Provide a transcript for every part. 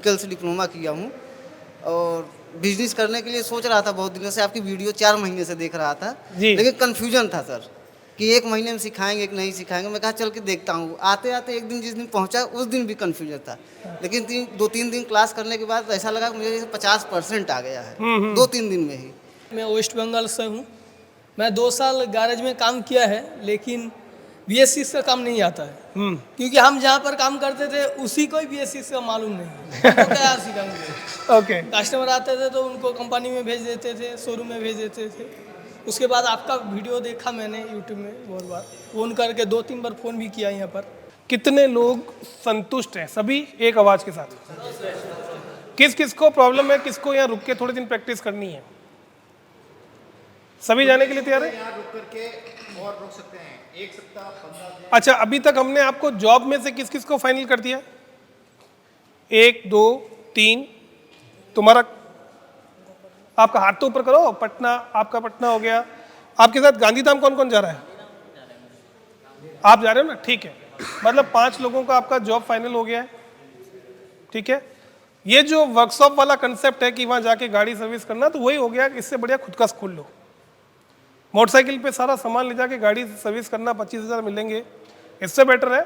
Electrical से diploma किया हूँ और बिजनेस करने के लिए सोच रहा था बहुत दिनों से। आपकी वीडियो 4 महीने से देख रहा था, जी। लेकिन कन्फ्यूजन था सर कि 1 महीने में सिखाएंगे कि नहीं सिखाएंगे। मैं कहा चल के देखता हूँ। आते आते एक दिन जिस दिन पहुँचा उस दिन भी कन्फ्यूजन था, लेकिन 2-3 दिन क्लास करने के बाद ऐसा लगा कि मुझे जैसे 50% आ गया है 2-3 दिन में ही। मैं वेस्ट बंगाल से हूँ। मैं 2 साल गैरेज में काम किया है, लेकिन BS6 का काम नहीं आता है, क्योंकि हम जहाँ पर काम करते थे उसी को ही BS6 का मालूम नहीं है। हमको क्या सिखाएंगे। ओके। कस्टमर आते थे तो उनको कंपनी में भेज देते थे, शोरूम में भेज देते थे। उसके बाद आपका वीडियो देखा मैंने यूट्यूब में बहुत बार, फ़ोन करके 2-3 बार फ़ोन भी किया यहाँ पर। कितने लोग संतुष्ट हैं? सभी एक आवाज के साथ। किस किस को प्रॉब्लम है, किसको यहाँ रुक के थोड़े दिन प्रैक्टिस करनी है? सभी जाने के लिए तैयार है? यहाँ रुक करके और रुक सकते हैं 1 सप्ताह 15 दिन। अच्छा, अभी तक हमने आपको जॉब में से किस किस को फाइनल कर दिया? 1 2 3। तुम्हारा आपका हाथ तो ऊपर करो। पटना, आपका पटना हो गया। आपके साथ गांधीधाम कौन कौन जा रहा है? आप जा रहे हो ना, ठीक है। मतलब 5 लोगों का आपका जॉब फाइनल हो गया है, ठीक है। ये जो वर्कशॉप वाला कंसेप्ट है कि वहां जाके गाड़ी सर्विस करना, तो वही हो गया। इससे बढ़िया खुद का खोल लो। मोटरसाइकिल पे सारा सामान ले जाके गाड़ी सर्विस करना, 25,000 मिलेंगे। इससे बेटर है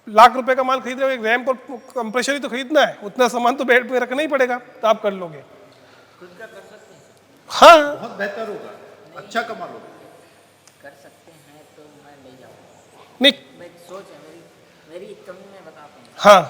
लाख रुपए का माल खरीद रहे हो, एक रैम्प और कंप्रेसर ही तो खरीदना है, उतना सामान तो बेड पे रखना ही पड़ेगा, तो आप कर लोगे। हाँ, बहुत बेहतर होगा, अच्छा कमा लोगे। कर सकते हैं तो मैं ले जाऊँ। नहीं, मैं सोच है मेरी कमी मैं बताता हूँ। हाँ,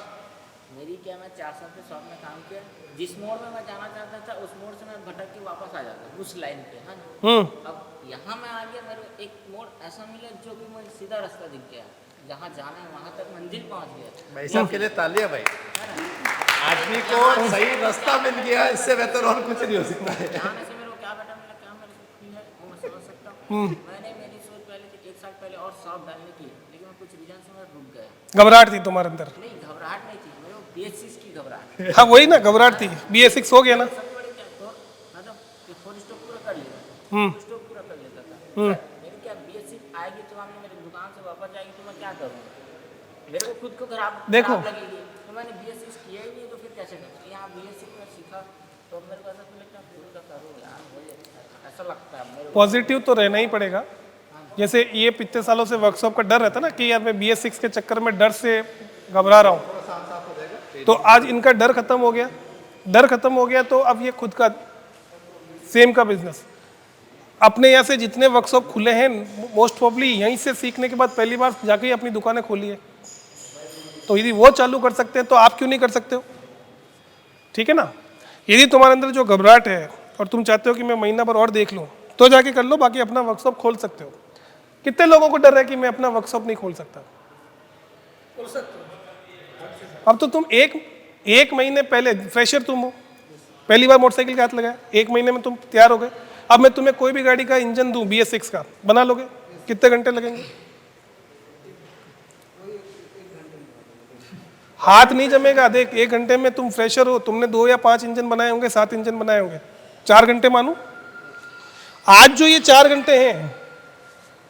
मेरी क्या, मैं 4 साल से शॉप में काम किया। जिस मोड़ में मैं जाना चाहता था उस मोड़ से मैं भटक के वापस आ जाता उस लाइन पे, है ना। अब यहाँ मैं आ गया, मेरे को एक मोड़ ऐसा मिला जो कि मुझे सीधा रास्ता दिख गया, जहाँ जाना है वहाँ तक मंजिल पहुँच गया। भाई साहब के लिए तालियां भाई। आदमी को सही रास्ता मिल गया, इससे बेहतर और कुछ नहीं हो सकता है। जाने से मेरे को क्या बेटा मिला, क्या मेरे को है वो मैं समझ सकता हूँ। मैंने मेरी सोच पहले थी 1 साल पहले और शॉप डालने की, लेकिन मैं कुछ रीजन से मैं रुक गया। घबराहट थी तुम्हारे अंदर? नहीं, घबराहट नहीं थी, मेरे को BS6 की घबराहट। हाँ, वही ना, घबराहट थी। BS6 हो गया ना। सबसे बड़ी क्या तो मतलब कि फोर स्टॉप पूरा कर लेता था, स्टॉप पूरा कर लेता था। मेरी क्या BS6 आएगी तो हमने मेरी दुकान से वापस जाएगी तो मैं क्या करूँगा, मेरे को खुद को खराब लगेगी। तो मैंने BS6 किया ही नहीं, तो फिर कैसे करूँ। यहाँ BS6 में सीखा तो मेरे को ऐसा लगता है शुरू का करूँ यार, मुझे ऐसा लगता है मेरे को। पॉजिटिव तो रहना ही पड़ेगा। जैसे ये पिछले सालों से वर्कशॉप का डर रहता ना कि यार मैं BS6 के चक्कर में डर से घबरा रहा हूँ, तो आज इनका डर खत्म हो गया। डर खत्म हो गया तो अब ये खुद का सेम का बिजनेस। अपने यहाँ से जितने वर्कशॉप खुले हैं, मोस्ट प्रॉब्ली यहीं से सीखने के बाद पहली बार जाके ही अपनी दुकानें खोली है। तो यदि वो चालू कर सकते हैं तो आप क्यों नहीं कर सकते हो? ठीक है ना। यदि तुम्हारे अंदर जो घबराहट है और तुम चाहते हो कि मैं महीना भर और देख लूँ, तो जाके कर लो, बाकी अपना वर्कशॉप खोल सकते हो। कितने लोगों को डर है कि मैं अपना वर्कशॉप नहीं खोल सकता? खोल सकते हो। अब तो तुम एक महीने पहले फ्रेशर तुम हो, पहली बार मोटरसाइकिल का हाथ लगाया, 1 महीने में तुम तैयार हो गए। अब मैं तुम्हें कोई भी गाड़ी का इंजन दूं BS6 का, बना लोगे? कितने घंटे लगेंगे? हाथ नहीं जमेगा। देख, 1 घंटे में तुम फ्रेशर हो, तुमने 2 या 5 इंजन बनाए होंगे, 7 इंजन बनाए होंगे, 4 घंटे मानू। आज जो ये 4 घंटे हैं,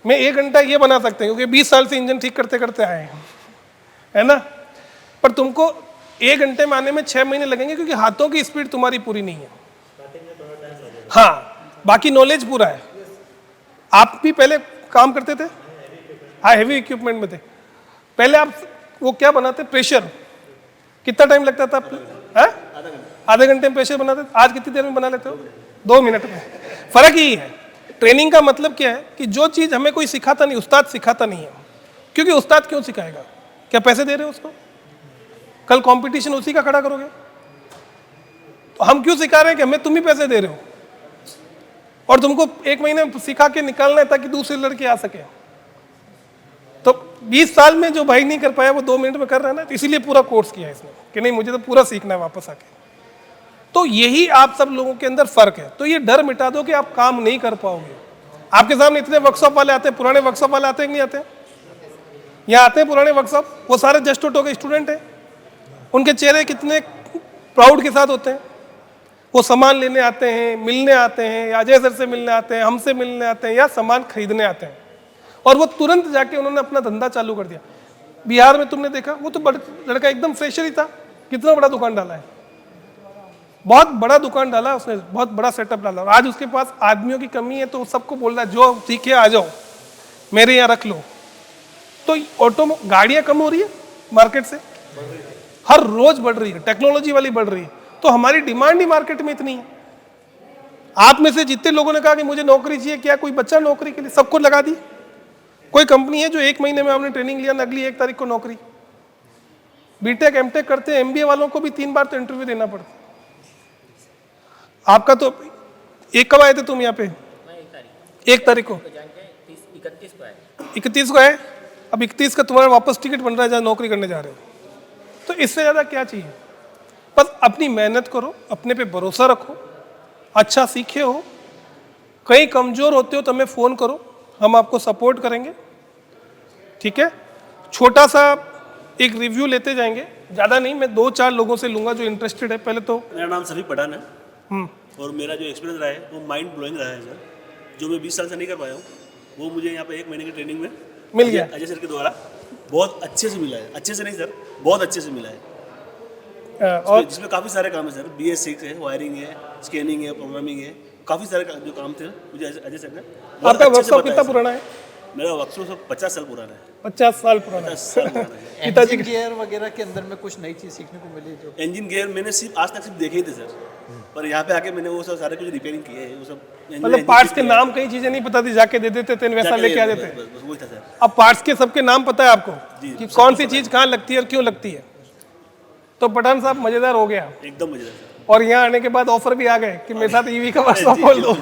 मैं 1 घंटा ये बना सकते हैं, क्योंकि 20 साल से इंजन ठीक करते करते आए हैं, है ना। पर तुमको 1 घंटे में आने में 6 महीने लगेंगे, क्योंकि हाथों की स्पीड तुम्हारी पूरी नहीं है। हाँ, बाकी नॉलेज पूरा है। आप भी पहले काम करते थे? हाँ, हैवी इक्विपमेंट में थे। पहले आप वो क्या बनाते? प्रेशर। कितना टाइम लगता था? आधे घंटे में प्रेशर बनाते थे। आज कितनी देर में बना लेते हो? 2 मिनट में। फर्क यही है। ट्रेनिंग का मतलब क्या है कि जो चीज हमें कोई सिखाता नहीं, उस्ताद सिखाता नहीं है। क्योंकि उस्ताद क्यों सिखाएगा? क्या पैसे दे रहे हो उसको? कल कंपटीशन उसी का खड़ा करोगे? तो हम क्यों सिखा रहे हैं कि हमें तुम ही पैसे दे रहे हो और तुमको 1 महीने में सिखा के निकालना है ताकि दूसरे लड़के आ सके। तो 20 साल में जो भाई नहीं कर पाया वो 2 मिनट में कर रहा है ना, तो इसीलिए पूरा कोर्स किया इसने कि नहीं, मुझे तो पूरा सीखना है वापस आके। तो यही आप सब लोगों के अंदर फर्क है। तो ये डर मिटा दो कि आप काम नहीं कर पाओगे। आपके सामने इतने वर्कशॉप वाले आते हैं, पुराने वर्कशॉप वाले आते हैं कि नहीं आते? यहाँ आते हैं पुराने वर्कशॉप, वो सारे जस्ट ऑटो के स्टूडेंट हैं। उनके चेहरे कितने प्राउड के साथ होते हैं। वो सामान लेने आते हैं, मिलने आते हैं, या अजय सर से मिलने आते हैं, हमसे मिलने आते हैं, या सामान खरीदने आते हैं, और वो तुरंत जाके उन्होंने अपना धंधा चालू कर दिया। बिहार में तुमने देखा, वो तो लड़का एकदम फ्रेशर ही था, कितना बड़ा दुकान डाला है, बहुत बड़ा दुकान डाला उसने, बहुत बड़ा सेटअप डाला। और आज उसके पास आदमियों की कमी है तो सबको बोल रहा है जो सीखे आ जाओ मेरे यहाँ रख लो। तो ऑटो गाड़ियाँ कम हो रही है मार्केट से, हर रोज बढ़ रही है, टेक्नोलॉजी वाली बढ़ रही है, तो हमारी डिमांड ही मार्केट में इतनी है। आप में से जितने लोगों ने कहा कि मुझे नौकरी चाहिए, क्या कोई बच्चा नौकरी के लिए? सबको लगा दी। कोई कंपनी है जो 1 महीने में आपने ट्रेनिंग लिया, अगली 1 तारीख को नौकरी। बीटेक एमटेक करते हैं, एमबीए वालों को भी 3 बार तो इंटरव्यू देना पड़ता है। आपका तो एक कब आए थे तुम यहाँ पे? 1 तारीख को, 31 को आए, अब 31 का तुम्हारा वापस टिकट बन रहा है जहाँ नौकरी करने जा रहे हो। तो इससे ज़्यादा क्या चाहिए? बस अपनी मेहनत करो, अपने पे भरोसा रखो, अच्छा सीखे हो, कहीं कमज़ोर होते हो तो हमें फ़ोन करो, हम आपको सपोर्ट करेंगे, ठीक है। छोटा सा एक रिव्यू लेते जाएंगे, ज़्यादा नहीं, मैं 2-4 लोगों से लूँगा जो इंटरेस्टेड है। पहले तो मेरा नाम सलीम पठान है और मेरा जो एक्सपीरियंस रहा है वो माइंड ब्लोइंग रहा है सर। जो मैं 20 साल से नहीं कर पाया हूँ वो मुझे यहाँ पे 1 महीने की ट्रेनिंग में मिल गया। अजय सर के द्वारा बहुत अच्छे से मिला है, अच्छे से नहीं सर, बहुत अच्छे से मिला है। और जिसमें काफ़ी सारे काम है सर, BS6 है, वायरिंग है, स्कैनिंग है, प्रोग्रामिंग है, काफ़ी सारे जो काम थे मुझे अजय सर ने बहुत आपका अच्छे से वर्कशॉप बताया कितना सर। पुराना है? मेरा वर्कशॉप 50 साल पुराना है, 50 साल पुराना 50 साल पुराना है। पिताजी इंजन गियर वगैरह के अंदर में कुछ नई चीज़ सीखने को मिली जो इंजन गियर मैंने आज तक सिर्फ देखे ही थे सर, पर यहाँ पे आके मैंने वो सब सारे कुछ रिपेयरिंग किए है, वो सब मतलब पार्ट्स के नाम कई चीजें नहीं पता थी, जाके दे देते थे, वैसा लेके आ जाते थे। वही था सर। अब पार्ट्स के सबके नाम पता है आपको जी, कि सब कौन सी पता चीज कहाँ लगती है और क्यों लगती है। तो पठान साहब मजेदार हो गया, एकदम मजेदार सर। और यहाँ आने के बाद ऑफर भी आ गए कि मेरे साथ ईवी का वर्कशॉप खोल दो।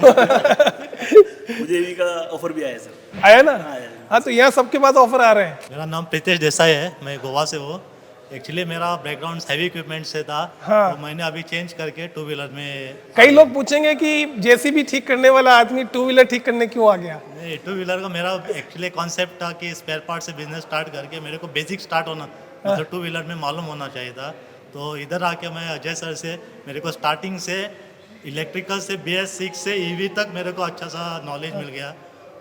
मुझे EV का ऑफर भी आया सर। आया ना? आया। हाँ, तो यहाँ सबके पास ऑफर आ रहे हैं। मेरा नाम प्रीतेश देसाई है, मैं गोवा से हूँ। एक्चुअली मेरा बैकग्राउंड हैवी इक्विपमेंट से था, हाँ। तो मैंने अभी चेंज करके 2 व्हीलर में। कई लोग पूछेंगे कि जेसीबी ठीक करने वाला आदमी 2 व्हीलर ठीक करने क्यों आ गया? नहीं, 2 व्हीलर का मेरा एक्चुअली कॉन्सेप्ट था कि स्पेयर पार्ट से बिजनेस स्टार्ट करके मेरे को बेसिक स्टार्ट होना, मतलब 2 व्हीलर में मालूम होना चाहिए था। तो इधर आके मैं अजय सर से मेरे को स्टार्टिंग से इलेक्ट्रिकल से BS6 से EV तक मेरे को अच्छा सा नॉलेज मिल गया।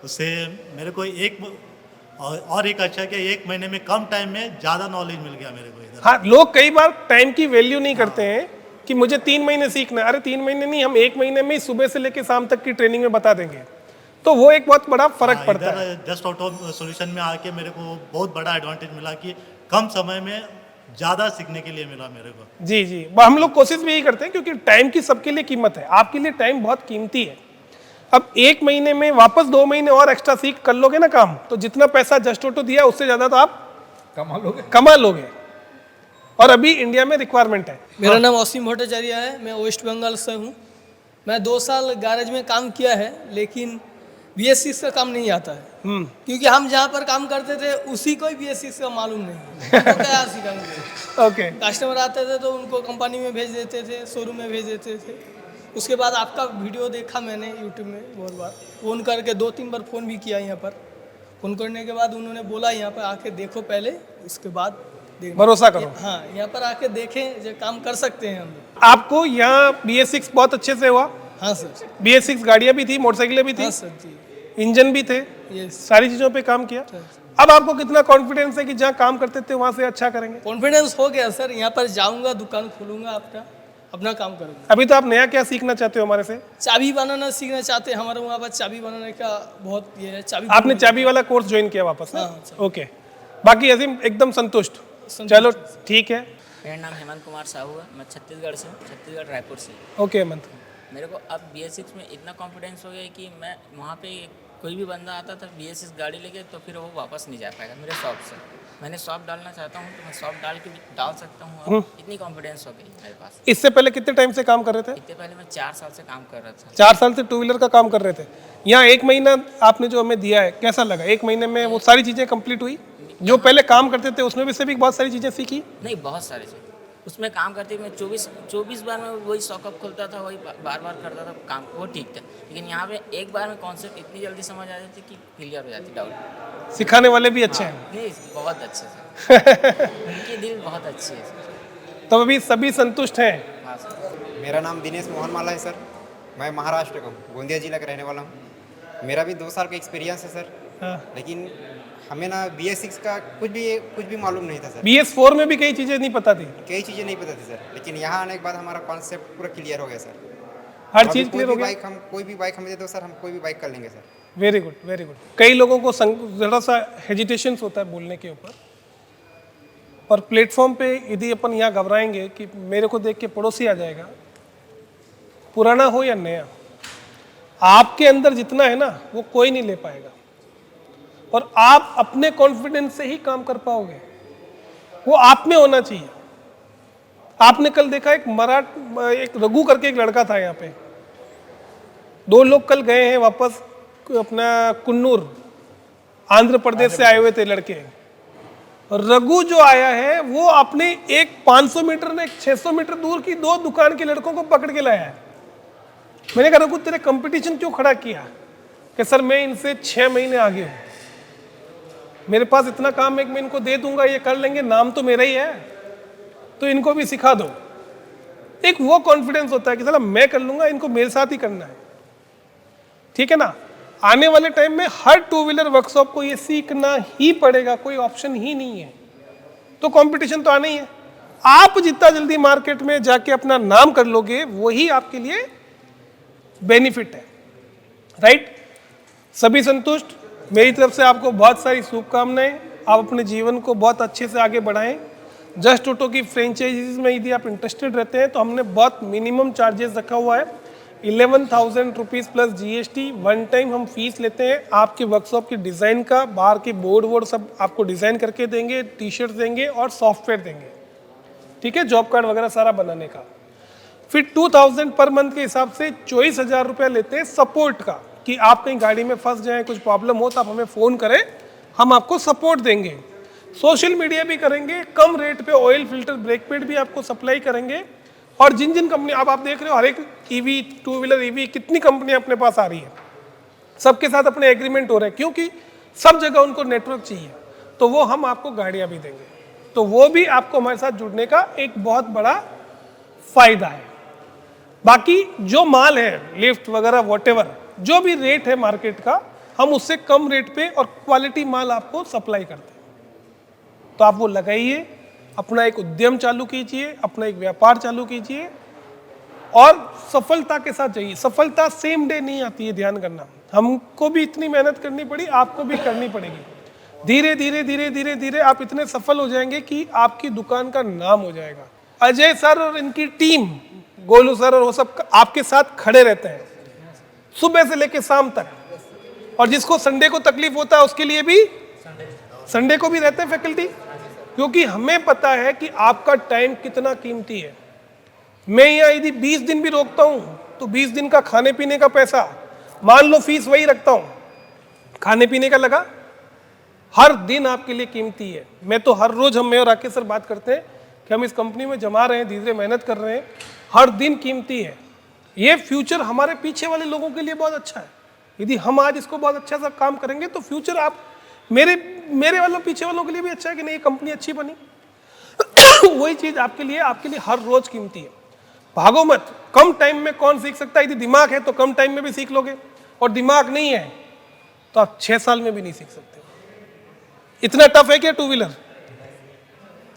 उससे मेरे को और एक अच्छा कि 1 महीने में कम टाइम में ज़्यादा नॉलेज मिल गया मेरे को इधर। हाँ, लोग कई बार टाइम की वैल्यू नहीं करते हैं कि मुझे 3 महीने सीखना है। अरे 3 महीने नहीं, हम 1 महीने में ही सुबह से लेकर शाम तक की ट्रेनिंग में बता देंगे। तो वो एक बहुत बड़ा फर्क पड़ता है। जस्ट ऑटो सॉल्यूशन में आके मेरे को बहुत बड़ा एडवांटेज मिला कि कम समय में ज़्यादा सीखने के लिए मिला मेरे को। जी जी, हम लोग कोशिश भी यही करते हैं क्योंकि टाइम की सबके लिए कीमत है। आपके लिए टाइम बहुत कीमती है। अब 1 महीने में वापस 2 महीने और एक्स्ट्रा सीख कर लोगे ना काम, तो जितना पैसा जस्ट ऑटो दिया उससे ज़्यादा तो आप कमा लोगे। और अभी इंडिया में रिक्वायरमेंट है। मेरा नाम असीम भट्टाचार्य है, मैं वेस्ट बंगाल से हूँ। मैं 2 साल गैरेज में काम किया है, लेकिन BS6 का काम नहीं आता है, क्योंकि हम जहाँ पर काम करते थे उसी को ही BS6 का मालूम नहीं है। तो क्या सिखाएंगे? ओके, कस्टमर आते थे तो उनको कंपनी में भेज देते थे, शोरूम में भेज देते थे। उसके बाद आपका वीडियो देखा मैंने यूट्यूब में, बहुत बार फ़ोन करके 2-3 बार फ़ोन भी किया यहाँ पर। फ़ोन करने के बाद उन्होंने बोला यहाँ पर आके देखो पहले, उसके बाद भरोसा करो। हाँ, यहाँ पर आके देखें जो काम कर सकते हैं हम लोग। आपको यहाँ BS6 बहुत अच्छे से हुआ? हाँ सर। BS6 गाड़ियाँ भी थी, मोटरसाइकिलें भी थी, हाँ सर जी। इंजन भी थे, यस। सारी चीज़ों पे काम किया। अब आपको कितना कॉन्फिडेंस है कि जहाँ काम करते थे वहाँ से अच्छा करेंगे? कॉन्फिडेंस हो गया सर, यहाँ पर जाऊँगा, दुकान खोलूँगा, अपना काम करूँगा। अभी तो आप नया क्या सीखना चाहते हो हमारे से? चाबी बनाना सीखना चाहते हैं। हमारे वहाँ पर चाबी बनाने का बहुत ये है। चाबी आपने चाबी वाला कोर्स ज्वाइन किया वापस? हाँ, ओके, बाकी अजीम एकदम संतुष्ट? चलो ठीक है। मेरा नाम हेमंत कुमार साहू है, मैं छत्तीसगढ़ से हूँ, छत्तीसगढ़ रायपुर से। ओके हेमंत, मेरे को अब BS6 में इतना कॉन्फिडेंस हो गया है कि मैं वहाँ पे कोई भी बंदा आता था BS6 गाड़ी लेके, तो फिर वो वापस नहीं जा पाएगा मेरे शॉप से। मैंने शॉप डालना चाहता हूँ तो मैं शॉप डाल सकता हूँ। अब इतनी कॉन्फिडेंस हो गई मेरे पास। इससे पहले कितने टाइम से काम कर रहे थे? इससे पहले मैं 4 साल से काम कर रहा था। 4 साल से 2 व्हीलर का काम कर रहे थे। यहाँ 1 महीना आपने जो हमें दिया है, कैसा लगा? 1 महीने में वो सारी चीज़ें कंप्लीट हुई जो पहले काम करते थे उसमें से भी बहुत सारी चीज़ें सीखी? नहीं, बहुत सारी चीज़ उसमें काम करते मैं 24 बार में वही शॉकअप खोलता था, वही बार करता था काम, वो ठीक था। लेकिन यहाँ पे एक बार में कॉन्सेप्ट इतनी जल्दी समझ आ जाती कि क्लियर हो जाती डाउट। सिखाने वाले भी अच्छे हैं? नहीं, बहुत अच्छे से उनकी दिल बहुत अच्छी है सर। तो अभी सभी संतुष्ट हैं? हाँ सर। मेरा नाम दिनेश मोहन माला है सर, मैं महाराष्ट्र का हूँ, गोंदिया जिला का रहने वाला हूँ। मेरा भी 2 साल का एक्सपीरियंस है सर। लेकिन हमें ना BS6 का कुछ भी मालूम नहीं था सर। BS4 में भी कई चीज़ें नहीं पता थी, कई चीज़ें नहीं पता थी सर, लेकिन यहाँ आने के बाद हमारा कॉन्सेप्ट पूरा क्लियर हो गया सर। हर अभी चीज़ क्लियर हो गया। कोई भी बाइक हमें दे दो सर, हम कोई भी बाइक कर लेंगे sir. Very good, very good. कई लोगों को ज़रा सा हेजिटेशंस होता है बोलने के ऊपर, पर प्लेटफॉर्म पे यदि अपन यहाँ घबराएंगे कि मेरे को देख के पड़ोसी आ जाएगा, पुराना हो या नया, आपके अंदर जितना है ना वो कोई नहीं ले पाएगा, और आप अपने कॉन्फिडेंस से ही काम कर पाओगे। वो आप में होना चाहिए। आपने कल देखा एक रघु करके एक लड़का था यहाँ पे, 2 लोग कल गए हैं वापस अपना कुन्नूर, आंध्र प्रदेश से आए हुए थे लड़के। रघु जो आया है वो अपने एक 500 मीटर ने 600 मीटर दूर की 2 दुकान के लड़कों को पकड़ के लाया है। मैंने कहा रघु तेरे कंपटीशन क्यों खड़ा किया? कि सर मैं इनसे 6 महीने आगे हूं, मेरे पास इतना काम है कि मैं इनको दे दूंगा, ये कर लेंगे, नाम तो मेरा ही है, तो इनको भी सिखा दो। एक वो कॉन्फिडेंस होता है कि साला मैं कर लूंगा, इनको मेरे साथ ही करना है। ठीक है ना? आने वाले टाइम में हर 2 व्हीलर वर्कशॉप को ये सीखना ही पड़ेगा, कोई ऑप्शन ही नहीं है। तो कंपटीशन तो आना ही है। आप जितना जल्दी मार्केट में जाके अपना नाम कर लोगे वही आपके लिए बेनिफिट है। राइट? सभी संतुष्ट? मेरी तरफ से आपको बहुत सारी शुभकामनाएं। आप अपने जीवन को बहुत अच्छे से आगे बढ़ाएं। जस्ट ऑटो की फ्रेंचाइजीज में यदि आप इंटरेस्टेड रहते हैं तो हमने बहुत मिनिमम चार्जेस रखा हुआ है, 11,000 रुपीज़ प्लस GST। 1 टाइम हम फीस लेते हैं आपके वर्कशॉप की डिज़ाइन का, बाहर के बोर्ड सब आपको डिज़ाइन करके देंगे, टी-शर्ट देंगे और सॉफ्टवेयर देंगे। ठीक है? जॉब कार्ड वगैरह सारा बनाने का। फिर 2,000 पर मंथ के हिसाब से 24,000 रुपया लेते हैं सपोर्ट का, कि आप कहीं गाड़ी में फंस जाएं, कुछ प्रॉब्लम हो तो आप हमें फ़ोन करें, हम आपको सपोर्ट देंगे। सोशल मीडिया भी करेंगे, कम रेट पे ऑयल फिल्टर ब्रेक पैड भी आपको सप्लाई करेंगे। और जिन कंपनी अब आप देख रहे हो, हर एक EV 2 व्हीलर EV कितनी कंपनियां अपने पास आ रही है, सबके साथ अपने एग्रीमेंट हो रहे हैं, क्योंकि सब जगह उनको नेटवर्क चाहिए, तो वो हम आपको गाड़ियां भी देंगे। तो वो भी आपको हमारे साथ जुड़ने का एक बहुत बड़ा फायदा है। बाकी जो माल है, लिफ्ट वगैरह वॉटेवर, जो भी रेट है मार्केट का, हम उससे कम रेट पे और क्वालिटी माल आपको सप्लाई करते हैं। तो आप वो लगाइए, अपना एक उद्यम चालू कीजिए, अपना एक व्यापार चालू कीजिए और सफलता के साथ जाइए। सफलता सेम डे नहीं आती है, ध्यान करना। हमको भी इतनी मेहनत करनी पड़ी, आपको भी करनी पड़ेगी। धीरे धीरे धीरे धीरे धीरे आप इतने सफल हो जाएंगे कि आपकी दुकान का नाम हो जाएगा। अजय सर और इनकी टीम, गोलू सर और वो सब आपके साथ खड़े रहते हैं सुबह से लेकर शाम तक। और जिसको संडे को तकलीफ होता है उसके लिए भी संडे को भी रहते हैं फैकल्टी, क्योंकि हमें पता है कि आपका टाइम कितना कीमती है। मैं यहाँ यदि 20 दिन भी रोकता हूँ तो 20 दिन का खाने पीने का पैसा, मान लो फीस वही रखता हूँ, खाने पीने का लगा, हर दिन आपके लिए कीमती है। मैं तो हर रोज, मैं और राकेश सर बात करते हैं कि हम इस कंपनी में जमा रहे हैं, धीरे धीरे मेहनत कर रहे हैं, हर दिन कीमती है। ये फ्यूचर हमारे पीछे वाले लोगों के लिए बहुत अच्छा है। यदि हम आज इसको बहुत अच्छा सा काम करेंगे तो फ्यूचर आप मेरे वालों पीछे वालों के लिए भी अच्छा है कि नहीं, ये कंपनी अच्छी बनी। वही चीज आपके लिए हर रोज कीमती है। भागो मत। कम टाइम में कौन सीख सकता है? यदि दिमाग है तो कम टाइम में भी सीख लोगे, और दिमाग नहीं है तो आप 6 साल में भी नहीं सीख सकते। इतना टफ है क्या 2 व्हीलर?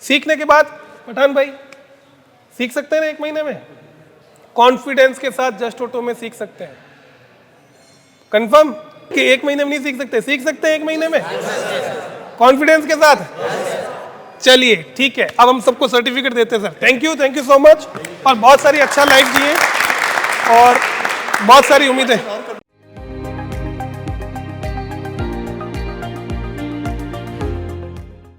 सीखने के बाद पठान भाई सीख सकते हैं ना 1 महीने में? कॉन्फिडेंस के साथ जस्ट ऑटो में सीख सकते हैं। कंफर्म कि 1 महीने में नहीं सीख सकते? सीख सकते हैं 1 महीने में कॉन्फिडेंस के साथ। चलिए ठीक है, अब हम सबको सर्टिफिकेट देते हैं sir. Thank you so much. और बहुत सारी अच्छा लाइफ दिए और बहुत सारी उम्मीदें।